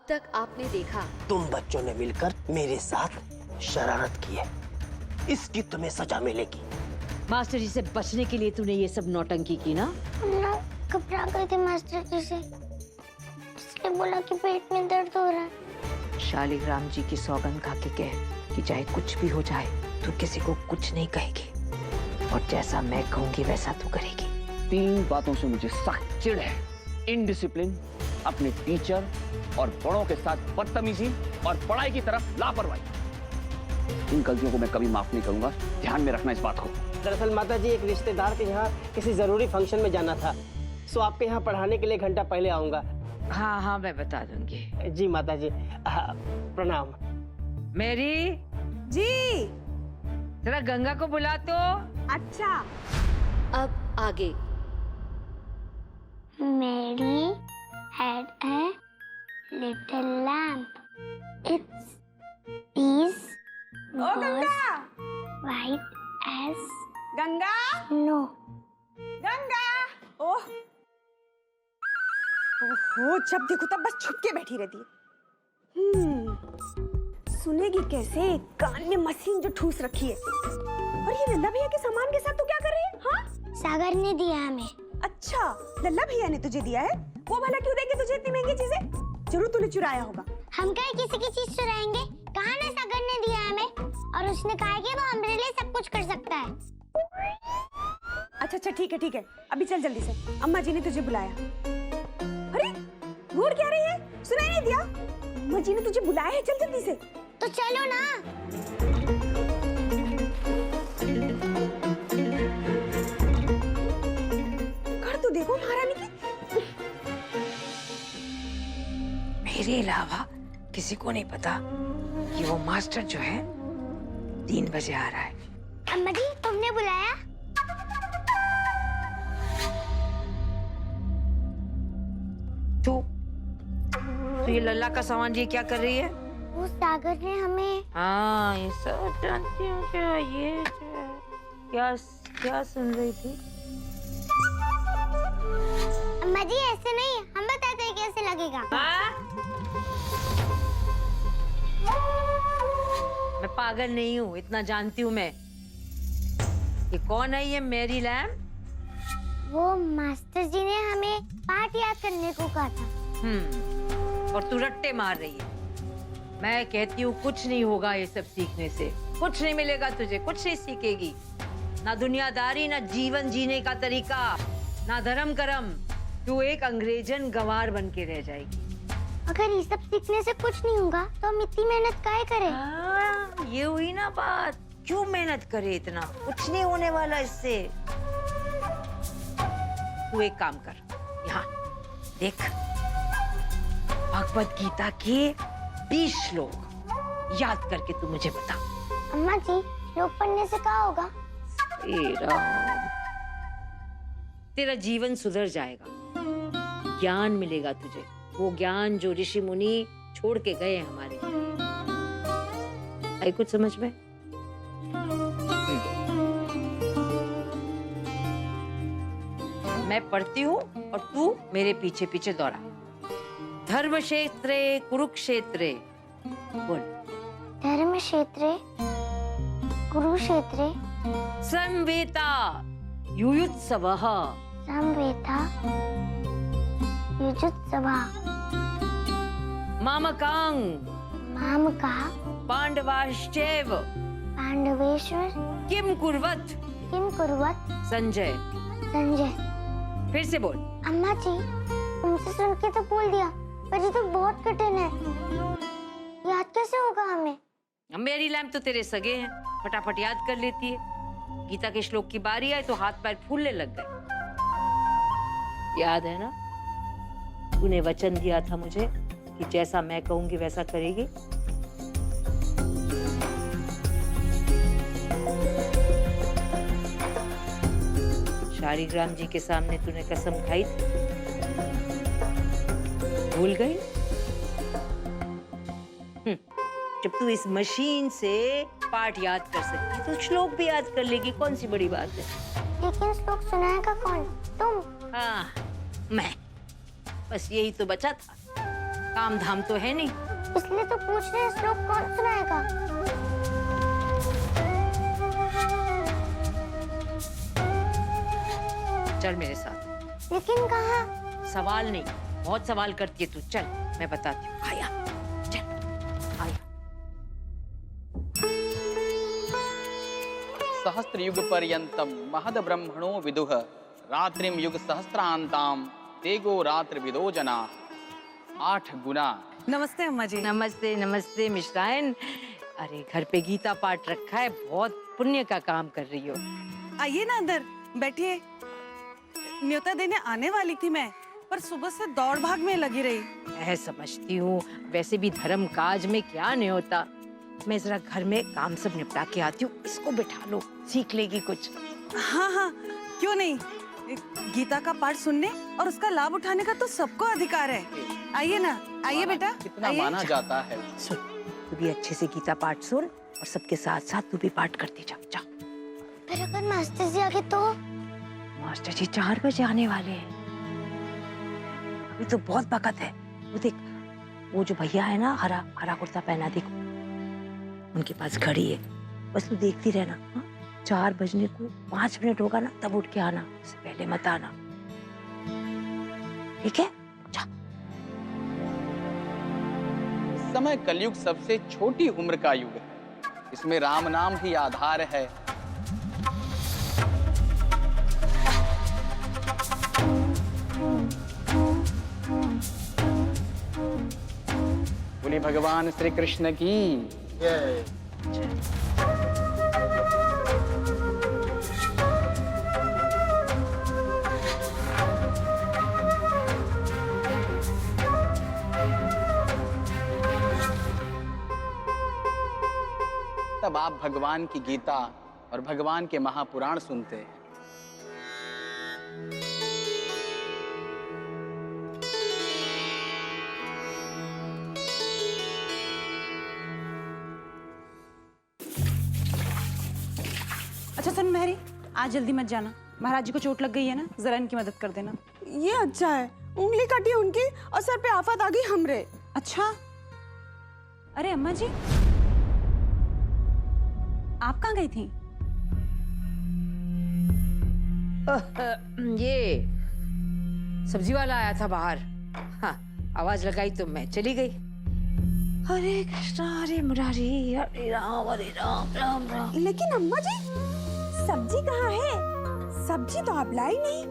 तक आपने देखा। तुम बच्चों ने मिलकर मेरे साथ शरारत की है, इसकी तुम्हें सजा मिलेगी। मास्टर जी से बचने के लिए तूने ये सब नौटंकी की ना? हम ना घबरा गए थे मास्टर जी से, इसलिए बोला कि पेट में दर्द हो रहा है। शालिग्राम जी की सौगंध खा के कह कि चाहे कुछ भी हो जाए तू किसी को कुछ नहीं कहेगी, और जैसा मैं कहूंगी वैसा तू करेगी। 3 बातों से मुझे सख्त चिढ़ है। इनडिसिप्लिन, अपने टीचर और बड़ों के साथ बदतमीजी और पढ़ाई की तरफ लापरवाही। इन गलतियों को मैं कभी माफ नहीं करूंगा, ध्यान में रखना इस बात को। दरअसल माता जी, एक रिश्तेदार के यहाँ किसी जरूरी फंक्शन में जाना था, सो आपके यहाँ पढ़ाने के लिए घंटा पहले आऊंगा। हाँ हाँ मैं बता दूंगी। जी माता जी, प्रणाम। मेरी जी। जरा गंगा को बुला तो। अच्छा। अब आगे। Mary had a little lamp. Its piece was white as Ganga, snow. Ganga. ओह, ओहो, जब देखो तब बस छुप के बैठी रहती है। सुनेगी कैसे? कान में मशीन जो ठूस रखी है। और ये लल्ला भैया के सामान के साथ तू क्या कर रही है? हाँ? सागर ने दिया हमें। अच्छा, लल्ला भैया ने तुझे दिया है? वो भला क्यों देंगे तुझे इतनी महंगी चीजें? जरूर तूने चुराया होगा। हम क्या किसी की चीज चुराएंगे? कहा ना सागर ने दिया हमें, और उसने कहा कि वो हमारे लिए सब कुछ कर सकता है। अच्छा अच्छा, ठीक है ठीक है, अभी चल जल्दी से, अम्मा जी ने तुझे बुलाया। अरे घूर क्या रही है? सुनाई नहीं दिया? अम्मा जी ने तुझे बुलाया है, चल जल्दी से। तो चलो ना। कर तो देखो महारानी की। मेरे अलावा किसी को नहीं पता कि वो मास्टर जो है 3 बजे आ रहा है। अम्मा जी, तुमने बुलाया? तू ये लल्ला का सामान ये क्या कर रही है? वो सागर ने हमें। हाँ ये सब जानती हूँ। क्या ये क्या क्या सुन रही थी? अम्मा जी ऐसे नहीं, हम बताते हैं कैसे लगेगा। मैं पागल नहीं हूँ, इतना जानती हूँ मैं। ये कौन है ये मेरी लैम? वो मास्टर जी ने हमें पाठ याद करने को कहा था। और तू रट्टे मार रही है। मैं कहती हूँ कुछ नहीं होगा ये सब सीखने से, कुछ नहीं मिलेगा तुझे, कुछ नहीं सीखेगी। ना दुनियादारी, ना जीवन जीने का तरीका, ना धर्म कर्म। तू एक अंग्रेजन गंवार बन के रह जाएगी। अगर ये सब सीखने से कुछ नहीं होगा तो हम इतनी मेहनत काहे करें? हाँ, ये हुई ना बात। क्यों मेहनत करे इतना? कुछ नहीं होने वाला इससे। तू एक काम कर, यहाँ देख, भगवत गीता के 20 श्लोक याद करके तू मुझे बता। अम्मा जी, श्लोक पढ़ने से क्या होगा? तेरा जीवन सुधर जाएगा, ज्ञान मिलेगा तुझे, वो ज्ञान जो ऋषि मुनि छोड़ के गए हैं हमारे। आई कुछ समझ में? मैं पढ़ती हूँ और तू मेरे पीछे पीछे दौड़ा। धर्म क्षेत्रे कुरुक्षेत्रे बोल। धर्म क्षेत्रे कुरुक्षेत्रे संवेता युयुत्सवः संवेता युजुत्सवः मामकां मामकः पांडवाश्चैव पांडवेश्वर किम कुर्वत किम कुर्वत संजय। संजय। फिर से बोल। अम्मा जी, तुमसे सुन के तो बोल दिया, पर ये तो बहुत कठिन है, याद कैसे होगा हमें? मेरी लैम्प तो तेरे सगे हैं, फटाफट याद कर लेती है। गीता के श्लोक की बारी आई तो हाथ पैर फूलने लग गए। याद है ना, तूने वचन दिया था मुझे कि जैसा मैं कहूंगी वैसा करेगी। शालिग्राम जी के सामने तूने कसम खाई थी, भूल गई? जब तू इस मशीन से पाठ याद कर सकती तो श्लोक भी याद कर लेगी, कौन सी बड़ी बात है। लेकिन श्लोक सुनाएगा कौन? तुम? हाँ मैं, बस यही तो बचा था। काम धाम तो है नहीं। इसलिए तो पूछ रहे हैं, श्लोक कौन सुनाएगा? चल मेरे साथ। लेकिन कहाँ? सवाल नहीं, बहुत सवाल करती है तू। चल मैं बताती हूँ। आया, चल आया। सहस्त्र युग पर्यंतम महद ब्रह्मणो विदुह रात्रिम युग सहस्त्रांताम तेगो रात्र विदो जना। 8 गुना। नमस्ते अम्मा जी। नमस्ते नमस्ते मिश्राइन। अरे घर पे गीता पाठ रखा है, बहुत पुण्य का काम कर रही हो। आइए ना अंदर बैठिए। न्योता देने आने वाली थी मैं, पर सुबह से दौड़ भाग में लगी रही। मैं समझती हूँ, वैसे भी धर्म काज में क्या नहीं होता। मैं जरा घर में काम सब निपटा के आती हूँ, इसको बिठा लो, सीख लेगी कुछ। हाँ हाँ, क्यों नहीं। गीता का पाठ सुनने और उसका लाभ उठाने का तो सबको अधिकार है। आइए ना, आइए बेटा, कितना आइए। माना जाता है। सुन, तू भी अच्छे से गीता पाठ सुन और सबके साथ साथ तू भी पाठ करती जा। जा। फिर अगर मास्टर जी आगे तो? मास्टर जी 4 बजे आने वाले हैं। अभी तो बहुत वक्त है। वो देख, वो जो भैया है ना, हरा हरा कुर्ता पहना, देखो उनके पास घड़ी है। बस तू देखती रहना। हाँ? 4 बजने को 5 मिनट होगा ना, तब उठ के आना, उससे पहले मत आना, ठीक है? जा। इस समय कलयुग सबसे छोटी उम्र का युग है। इसमें राम नाम ही आधार है। बोलिए भगवान श्री कृष्ण की जय। तब आप भगवान की गीता और भगवान के महापुराण सुनते हैं। अच्छा सुन मेहरी, आज जल्दी मत जाना। महाराज जी को चोट लग गई है ना, जरा इनकी मदद कर देना। ये अच्छा है, उंगली कटी उनकी और सर पे आफत आ गई हमरे। अच्छा, अरे अम्मा जी आप कहाँ गई थी? ये सब्जी वाला आया था बाहर। हाँ, आवाज लगाई तो मैं चली गई। हरे कृष्णा हरे मुरारी, हरे राम राम राम। लेकिन अम्मा जी, सब्जी कहाँ है? सब्जी तो आप लाई नहीं।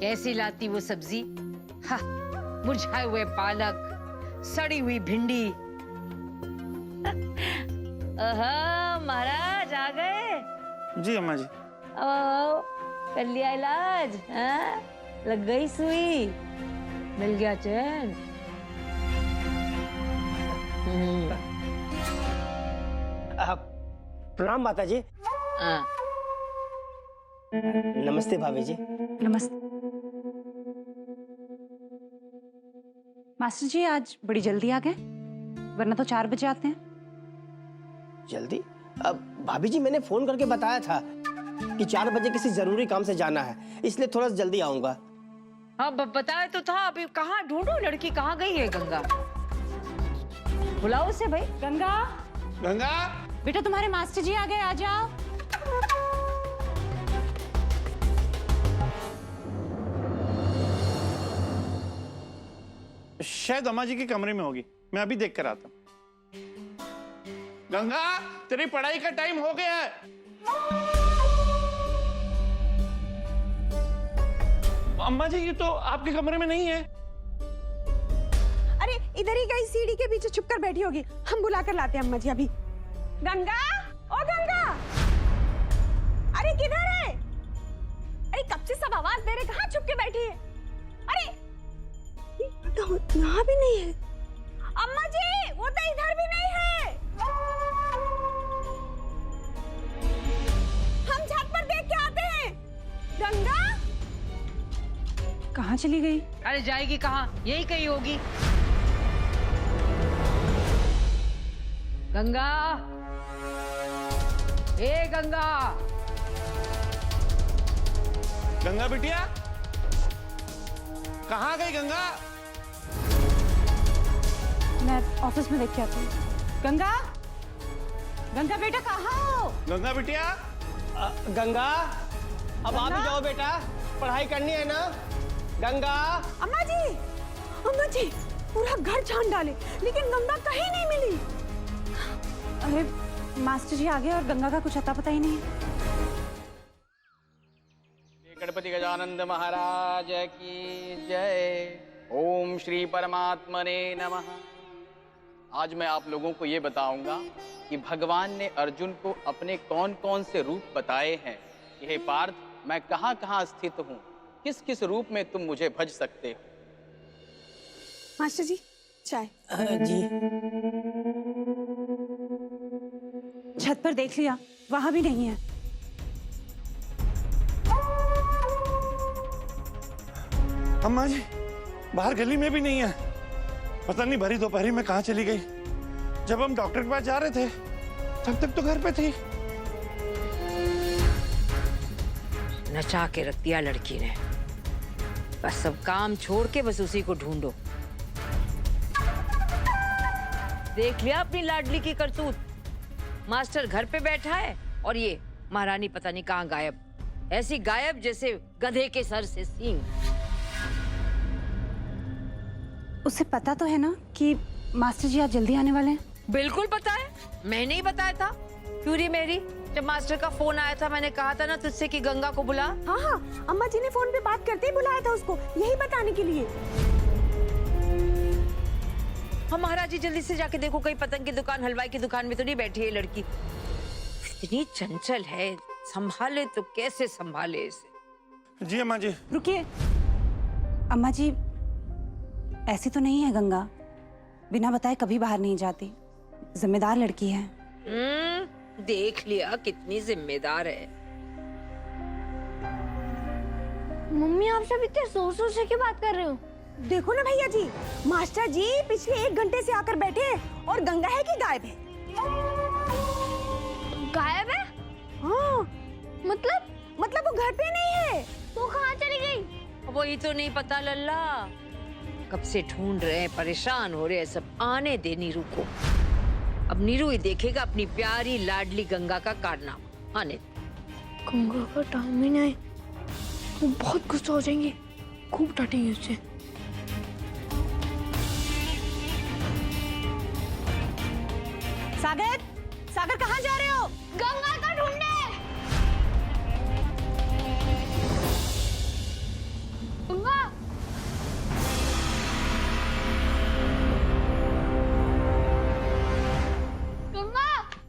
कैसी लाती वो सब्जी? हाँ, मुरझाए हुए पालक, सड़ी हुई भिंडी। महाराज आ गए? जी अम्मा जी। आओ, कर लिया इलाज? हाँ? लग गई सुई? मिल गया चैन? प्रणाम माता जी। हाँ। नमस्ते भाभी जी। नमस्ते। मास्टर जी आज बड़ी जल्दी आ गए, वरना तो 4 बजे आते हैं। जल्दी? अब भाभी जी मैंने फोन करके बताया था कि 4 बजे किसी जरूरी काम से जाना है, इसलिए थोड़ा जल्दी आऊंगा। हाँ बताया तो था। अभी कहाँ ढूंढो, लड़की कहाँ गई है? गंगा, बुलाओ उसे भाई। गंगा, गंगा बेटा तुम्हारे मास्टर जी आ गए, आ जाओ। शायद अम्मा जी के कमरे में होगी, मैं अभी देख कर आता हूँ। गंगा, तेरी पढ़ाई का टाइम हो गया है। अम्मा जी ये तो आपके कमरे में नहीं है। अरे इधर ही गई, सीढ़ी के पीछे छुप कर बैठी होगी। हम बुला कर लाते हैं अम्मा जी अभी। गंगा, ओ गंगा, अरे किधर है? अरे कब से सब आवाज दे रहे, कहाँ छुप के बैठी है? अरे तो यहाँ भी नहीं है। अम्मा जी, वो तो इधर भी नहीं है। हम छत पर देख के आते हैं। गंगा कहाँ चली गई? अरे जाएगी कहाँ, यही कहीं होगी। गंगा, ए गंगा, गंगा बिटिया, कहाँ गई गंगा? मैं ऑफिस में देख के आती हूँ। गंगा, गंगा बेटा कहाँ हो? गंगा बिटिया, गंगा, अब आप ही जाओ बेटा, पढ़ाई करनी है ना। गंगा। अम्मा जी, पूरा घर छान डाले लेकिन गंगा कहीं नहीं मिली। अरे मास्टर जी आ गए और गंगा का कुछ अता पता ही नहीं। गणपति गजानंद महाराज की जय। ओम श्री परमात्मने नमः। आज मैं आप लोगों को ये बताऊंगा कि भगवान ने अर्जुन को अपने कौन कौन से रूप बताए हैं। हे पार्थ, मैं कहाँ कहाँ स्थित हूँ, किस किस रूप में तुम मुझे भज सकते हो। मास्टर जी चाय। जी। छत पर देख लिया, वहां भी नहीं है। अम्मा जी, बाहर गली में भी नहीं है। पता नहीं भरी दोपहरी में कहाँ चली गई। जब हम डॉक्टर के पास जा रहे थे तब तक तो घर पे थी। नचा के रख दिया लड़की ने। बस सब काम छोड़ के बस उसी को ढूंढो। देख लिया अपनी लाडली की करतूत। मास्टर घर पे बैठा है और ये महारानी पता नहीं कहाँ गायब। ऐसी गायब जैसे गधे के सर से सींग। उसे पता तो है ना कि मास्टर जी आज जल्दी आने वाले हैं? बिल्कुल पता है, मैंने ही बताया था। प्यूरी मेरी, जब मास्टर का फोन आया था मैंने कहा था ना तुझसे कि गंगा को बुला। हाँ, अम्मा जी ने फोन पे बात करते ही बुलाया था उसको, यही बताने के लिए। हम महाराज जी जल्दी से जाके देखो कहीं पतंग की दुकान, हलवाई की दुकान में तो नहीं बैठी है लड़की। इतनी चंचल है, संभाले तो कैसे संभाले इसे। जी अम्मा जी। रुकिए, अम्मा जी ऐसी तो नहीं है गंगा, बिना बताए कभी बाहर नहीं जाती, जिम्मेदार लड़की है। देख लिया कितनी जिम्मेदार है। मम्मी आप सब इतने जोर से क्यों बात कर रहे हो? देखो ना भैया जी, मास्टर जी पिछले 1 घंटे से आकर बैठे हैं और गंगा है कि गायब है? गायब है? हाँ, मतलब वो घर पे नहीं है। वो कहाँ चली गई? वही तो नहीं पता लल्ला, कब से ढूंढ रहे हैं, परेशान हो रहे हैं सब। आने दे नीरू को, अब नीरू ही देखेगा अपनी प्यारी लाडली गंगा का कारनामा। आने दे। गंगा का टाइम ही नहीं, वो बहुत गुस्सा हो जाएंगे, खूब डांटेंगे उससे। सागर, सागर कहाँ जा रहे हो? गंगा को ढूंढने। गंगा।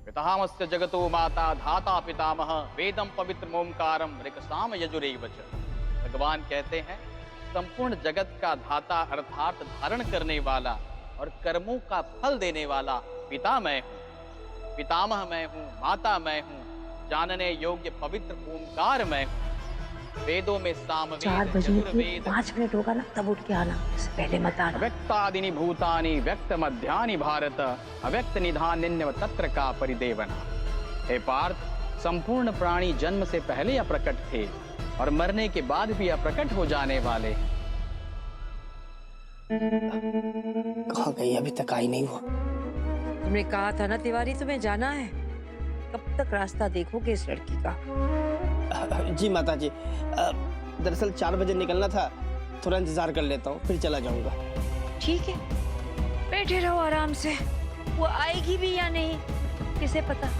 पितामहस्य जगतो माता धाता पितामह वेदम पवित्र ओंकारम ऋक्साम यजुरेव च। भगवान कहते हैं संपूर्ण जगत का धाता अर्थात धारण करने वाला और कर्मों का फल देने वाला पिता मैं हूँ, पितामह मैं हूँ, माता मैं हूँ, जानने योग्य पवित्र ओंकार मैं हूँ। वेदों में सामवेद, 4 बजे चतुर्वेद, 5 मिनट होगा ना तब उठ के आना, इससे पहले मत आना। अव्यक्तादीनि भूतानि व्यक्त मध्यानि भारत अव्यक्त निधान्यन्य तत्र का परिदेवना। हे पार्थ, संपूर्ण प्राणी जन्म से पहले अप्रकट थे और मरने के बाद भी अप्रकट हो जाने वाले। कहाँ गई, अभी तक आई नहीं वो। तुमने कहा था ना तिवारी तुम्हें जाना है, कब तक रास्ता देखोगे इस लड़की का? जी माता जी, दरअसल 4 बजे निकलना था, थोड़ा इंतजार कर लेता हूँ फिर चला जाऊंगा। ठीक है, बैठे रहो आराम से। वो आएगी भी या नहीं किसे पता।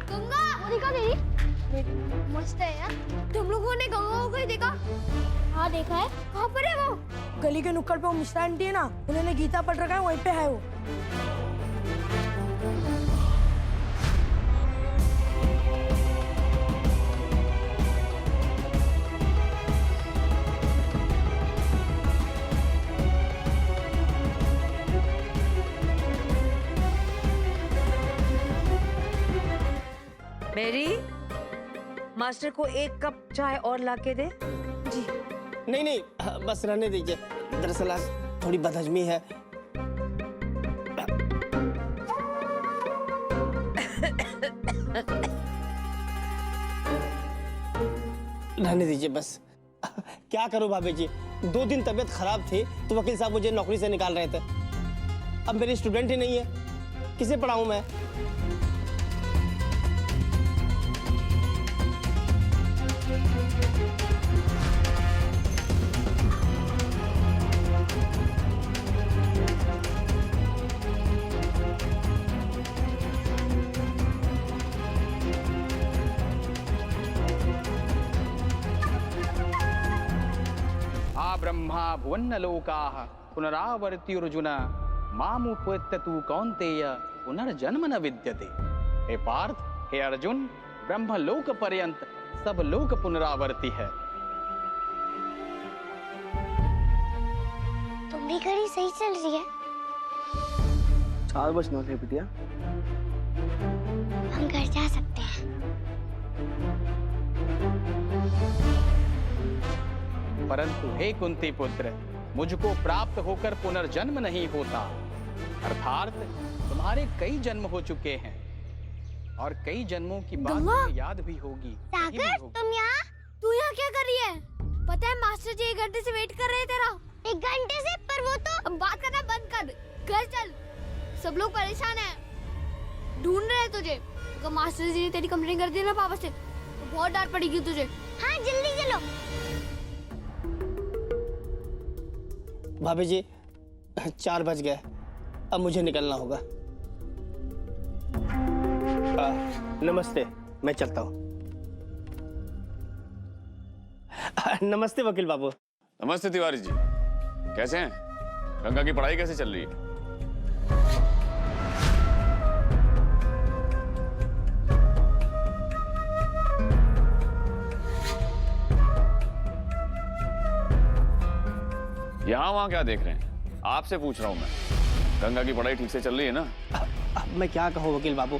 गंगा वो दिखा दीदी, मस्त है यार। तुम लोगों ने गंगा को कहीं देखा? हाँ देखा है। कहाँ पर है वो? गली के नुक्कड़ पे वो मुस्ता आंटी है ना, उन्होंने गीता पढ़ रखा है, वहीं पे है वो। मेरी मास्टर को एक कप चाय और लाके दे। नहीं नहीं, बस रहने दीजिए। दरअसल आज थोड़ी बदहजमी है। रहने दीजिए बस। क्या करूं भाभी जी, 2 दिन तबीयत खराब थी तो वकील साहब मुझे नौकरी से निकाल रहे थे। अब मेरी स्टूडेंट ही नहीं है, किसे पढ़ाऊं मैं? ब्रह्मा भुवन्नलोकाः पुनरावर्त्युर्जुन मामुपत्यतु कौन्तेय पुनर्जन्म न विद्यते। हे पार्थ, हे अर्जुन, ब्रह्मलोक पर्यंत सब लोक पुनरावर्ती है। तुम्हारी घड़ी सही चल रही है। 4 बजने थे बिटिया। हम घर जा सकते हैं। परंतु हे कुंती पुत्र, मुझको प्राप्त होकर पुनर्जन्म नहीं होता। अर्थात तुम्हारे कई जन्म हो चुके हैं और कई जन्मों की बात तुम्हें याद भी होगी। सागर, तुम यहाँ? तू यहाँ क्या कर रही है? पता है मास्टर जी 1 घंटे से वेट कर रहे हैं तेरा। 1 घंटे से? पर वो तो अब बात करना बंद कर, घर चल। सब लोग परेशान हैं, ढूंढ रहे हैं तुझे। अगर मास्टर जी ने तेरी कंप्लेंट कर दी ना पापा से तो बहुत डांट पड़ेगी तुझे। हाँ जल्दी चलो। भाभी जी 4 बज गए, अब मुझे निकलना होगा। नमस्ते, मैं चलता हूँ। नमस्ते वकील बाबू। नमस्ते तिवारी जी, कैसे हैं? गंगा की पढ़ाई कैसे चल रही है? यहाँ वहाँ क्या देख रहे हैं? आपसे पूछ रहा हूँ मैं। गंगा की पढ़ाई ठीक से चल रही है ना? अब मैं क्या कहूँ वकील बाबू,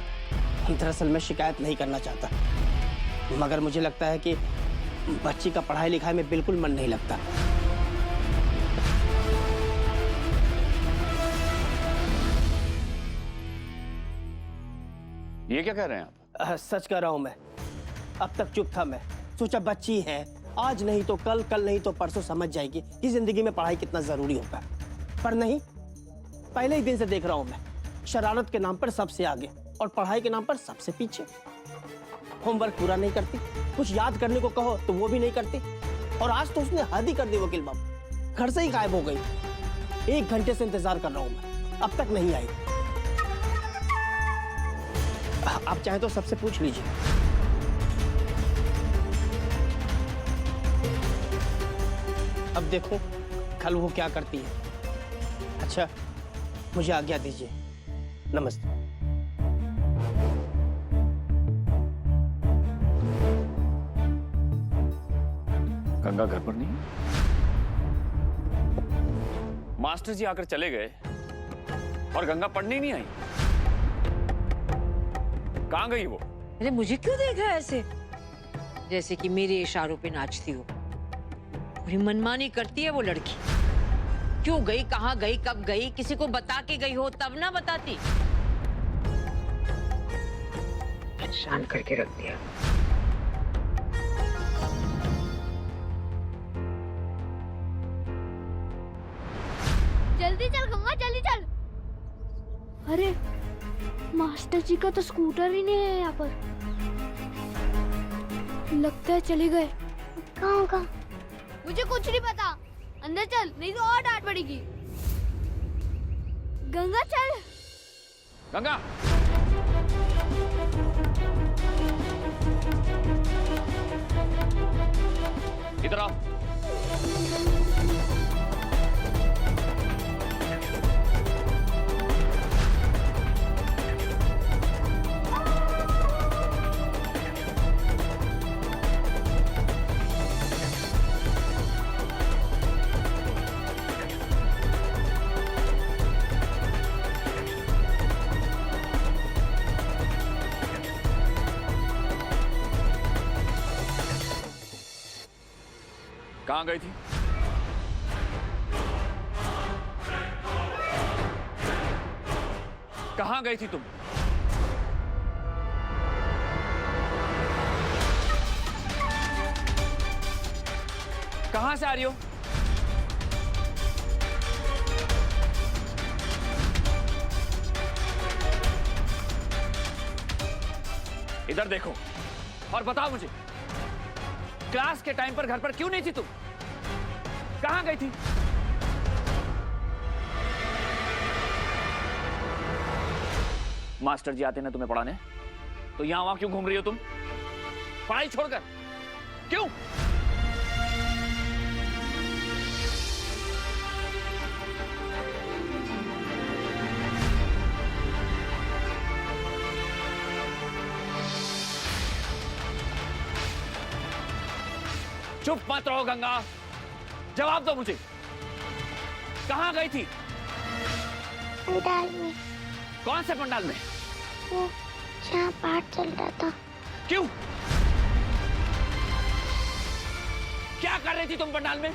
दरअसल मैं शिकायत नहीं करना चाहता, मगर मुझे लगता है कि बच्ची का पढ़ाई लिखाई में बिल्कुल मन नहीं लगता। ये क्या कह रहे हैं आप? सच कह रहा हूँ मैं। अब तक चुप था मैं, सोचा बच्ची है, आज नहीं तो कल, कल नहीं तो परसों समझ जाएगी कि जिंदगी में पढ़ाई कितना जरूरी होता है। पर नहीं, पहले ही दिन से देख रहा हूं मैं, शरारत के नाम पर सबसे आगे और पढ़ाई के नाम पर सबसे पीछे। होमवर्क पूरा नहीं करती, कुछ याद करने को कहो तो वो भी नहीं करती, और आज तो उसने हद ही कर दी वकील बाबू, घर से ही गायब हो गई। 1 घंटे से इंतजार कर रहा हूं मैं, अब तक नहीं आई। आप चाहे तो सबसे पूछ लीजिए। अब देखो कल वो क्या करती है। अच्छा, मुझे आज्ञा दीजिए। नमस्ते। गंगा घर पर नहीं? मास्टर जी आकर चले गए और गंगा पढ़ने ही नहीं आई। कहाँ गई वो? अरे मुझे क्यों देख रहा है ऐसे, जैसे कि मेरे इशारों पे नाचती हो? पूरी मनमानी करती है वो लड़की। क्यों गई, कहाँ गई, कब गई? किसी को बता के गई हो तब ना बताती। परेशान करके रख दिया। जल्दी चल गंगा, जल्दी चल। अरे मास्टर जी का तो स्कूटर ही नहीं है यहाँ पर। लगता है चले गए। कहाँ कहाँ? मुझे कुछ नहीं पता। अंदर चल, नहीं तो और डांट पड़ेगी। गंगा चल। गंगा! इधर आओ। कहां गई थी? कहां गई थी तुम? कहां से आ रही हो? इधर देखो और बताओ मुझे, क्लास के टाइम पर घर पर क्यों नहीं थी तुम? कहां गई थी? मास्टर जी आते ना तुम्हें पढ़ाने, तो यहां वहां क्यों घूम रही हो तुम? पढ़ाई छोड़कर क्यों? चुप मत रहो गंगा, जवाब दो मुझे, कहां गई थी? पंडाल में। कौन से पंडाल में? वो जहाँ पाठ चल रहा था। क्यों? क्या कर रही थी तुम पंडाल में?